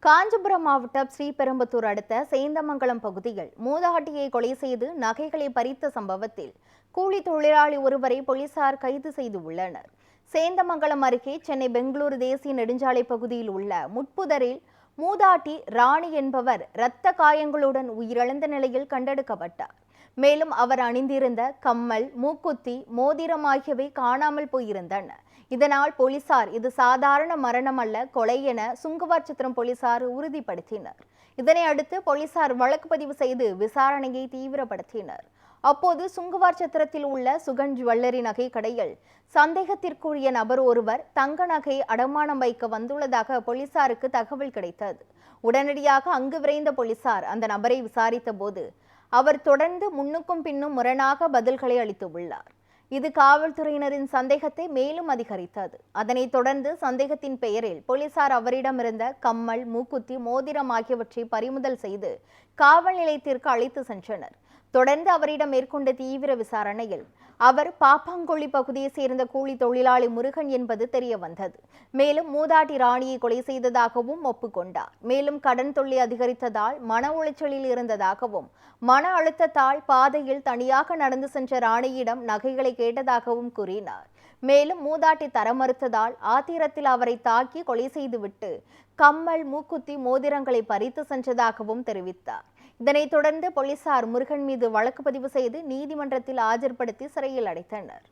காஞ்சிபுரம் மாவட்டம் ஸ்ரீபெரும்புதூர் அடுத்த சேந்தமங்கலம் பகுதியில் மூதாட்டியை கொலை செய்து நகைகளை பறித்த சம்பவத்தில் கூலி தொழிலாளி ஒருவரை போலீசார் கைது செய்துள்ளனர். சேந்தமங்கலம் அருகே சென்னை பெங்களூரு தேசிய நெடுஞ்சாலை பகுதியில் உள்ள முட்புதரில் மூதாட்டி ராணி என்பவர் இரத்த காயங்களுடன் உயிரிழந்த நிலையில் கண்டெடுக்கப்பட்டார். மேலும் அவர் அணிந்திருந்த கம்மல், மூக்குத்தி, மோதிரம் ஆகியவை காணாமல் போயிருந்தன. இதனால் போலீசார் இது சாதாரண மரணம் அல்ல, கொலை என சுங்குவார்சத்திரம் போலீசார் உறுதிப்படுத்தினர். இதனை அடுத்து போலீசார் வழக்கு பதிவு செய்து விசாரணையை தீவிரப்படுத்தினர். அப்போது சுங்குவார்சத்திரத்தில் உள்ள சுகன் ஜுவல்லரி நகை கடையில் சந்தேகத்திற்குரிய நபர் ஒருவர் தங்க நகை அடமானம் வைக்க வந்துள்ளதாக போலீசாருக்கு தகவல் கிடைத்தது. உடனடியாக அங்கு விரைந்த போலீசார் அந்த நபரை விசாரித்த போது அவர் தொடர்ந்து முன்னுக்கும் பின்னும் முரணாக பதில்களை அளித்துள்ளார். இது காவல்துறையினரின் சந்தேகத்தை மேலும் அதிகரித்தது. அதனைத் தொடர்ந்து சந்தேகத்தின் பெயரில் போலீசார் அவரிடமிருந்த கம்மல், மூக்குத்தி, மோதிரம் ஆகியவற்றை பறிமுதல் செய்து காவல் நிலையத்திற்கு அழைத்து சென்றனர். தொடர்ந்து அவரிடம் மேற்கொண்ட தீவிர விசாரணையில் அவர் பாப்பாங்கொள்ளி பகுதியைச் சேர்ந்த கூலி தொழிலாளி முருகன் என்பது தெரிய வந்தது. மேலும் மூதாட்டி ராணியை கொலை செய்ததாகவும் ஒப்புக்கொண்டார். மேலும் கடன் தொல்லை அதிகரித்ததால் மன உளைச்சலில் இருந்ததாகவும், மன அழுத்தத்தால் பாதையில் தனியாக நடந்து சென்ற ராணியிடம் நகைகளை கேட்டதாகவும் கூறினார். மேலும் மூதாட்டி தர மறுத்ததால் ஆத்திரத்தில் அவரை தாக்கி கொலை செய்துவிட்டு கம்மல், மூக்குத்தி, மோதிரங்களை பறித்து சென்றதாகவும் தெரிவித்தார். இதனைத் தொடர்ந்து போலீசார் முருகன் மீது வழக்கு பதிவு செய்து நீதிமன்றத்தில் ஆஜர்படுத்தி சிறையில் அடைத்தனர்.